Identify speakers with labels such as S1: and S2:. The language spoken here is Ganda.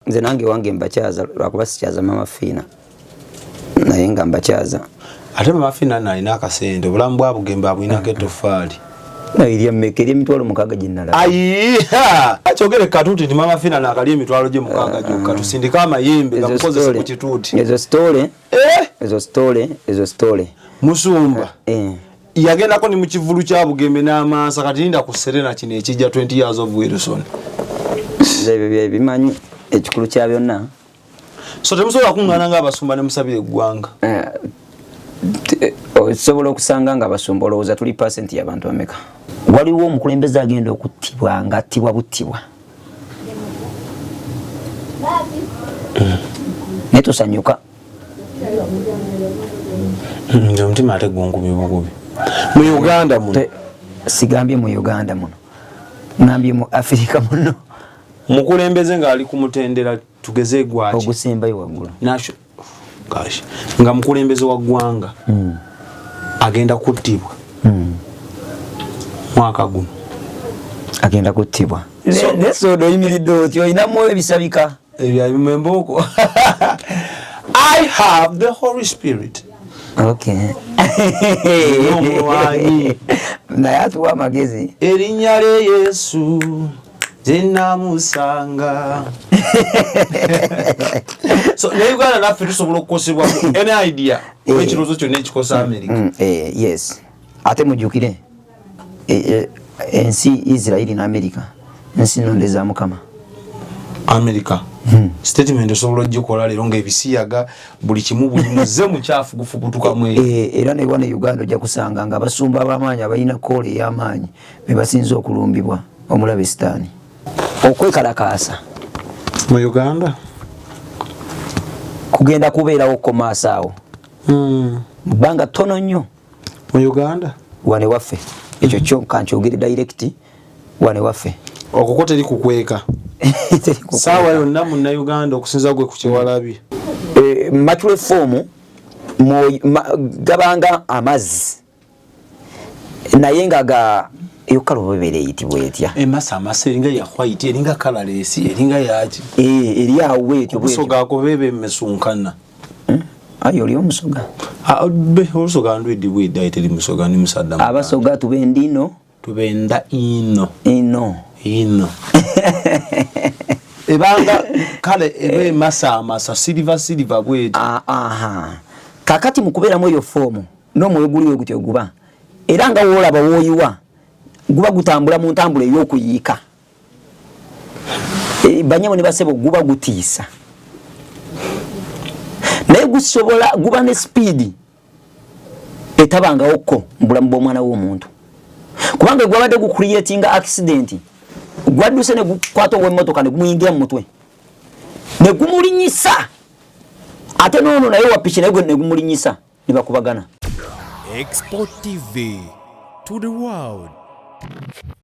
S1: nze nange wange mbakyaza lwakuba sikyaza mama Fina naye nga mbakyaza
S2: ate mama Fina nalina akasente obulamu bwa Bugembe abwinako etoffaali
S1: nairya mmekeri emitwalo mukaaga ginnala
S2: ayiha akyogere katuuti nti mama Fina nakali emitwalo gye mukaaga gyokka tusindika amayembe gamukozesa ku kituuti ezo stole Musumba yagendako ni mu kivulu kya Bugembe n'amaasa kati linda ku Serena kino ekijja 20 years of Wilson
S1: bimanyi ekikulu kya byonna
S2: so temusobola kuŋŋaana ng'abasumba ne musabira eggwanga
S1: osobola okusanga nga abasumba olowooza tuli pasenti y'abantu bameka waliwo omukulembeze agenda okuttibwa ng'attibwa buttibwa naye tosanyuka
S2: omutima ate gwonkubi bukubi mu Uganda muno
S1: sigambye mu Uganda muno ngambye mu Afirika muno
S2: mukulembeze ng'ali ku mutendera tugeze gwaki
S1: ogusembayo waggulu
S2: nga mukulembeze wa ggwanga agenda kuttibwa mwaka guno
S1: agenda kuttibwa nesodo oyimiridde otyo olinamu ebisabika
S2: ebyabimembooko I have the Holy Spirit.
S1: Okay. naye atuwa amagezi
S2: erinnya lye Yesu zenamusanga so ne Uganda naffe tusobola okukosebwa any idea ekirowoozo kyonna ekikosa America
S1: yes ate mujjukire ensi Israeli na America ensi nondeza Mukama
S2: America statement osobola gikola lero ng'ebisiyaga buli kimu buli muze mukyafu gufubutuka mwe
S1: era ne wana Uganda ojja kusanga nga abasumba b'amaanyi abalina koole y'amaanyi be basinza okulumbibwa omulabe sitaani okwekalakaasa
S2: mu Uganda
S1: kugenda kubeerawo komaasa awo bbanga ttono nnyo
S2: mu Uganda
S1: wane waffe ekyo kyonka nkyogere direct wane waffe
S2: okukota teri kukweka sawa yonna munna Uganda okusinza gwe ku kyewalabye
S1: matule fomu gabanga amazzi naye nga ga yokalo bebere yitibwe etya
S2: emasa amasa eringa ya white eringa colorless eringa yaki
S1: eri awo etyo
S2: busoga ko bebe mesunkana
S1: ayo oli omusoga
S2: be omusoga ndwidi bwida iteri musoga ni musadda
S1: abasoga tubendino
S2: tubenda ino ebanga kale ebe masa silver bwedi
S1: kakati mukubera mweyo fomu no mweguliwe gutyo guba era nga wolaba woyiwa guba gutambula mu ntambula ey'okuyiika banyabo ne basebo guba gutiisa naye gusobola guba ne speed etabanga okko mbulamu bw'omwana w'omuntu kubanga gwabadde gucreatinga accident gwadduse ne gukwata ow'emmotoka ne gumuyingira mu mutwe ne gumulinyisa ate n'ono naye wapiki naye ne gumulinyisa ne bakubagana.
S3: Export TV to the world.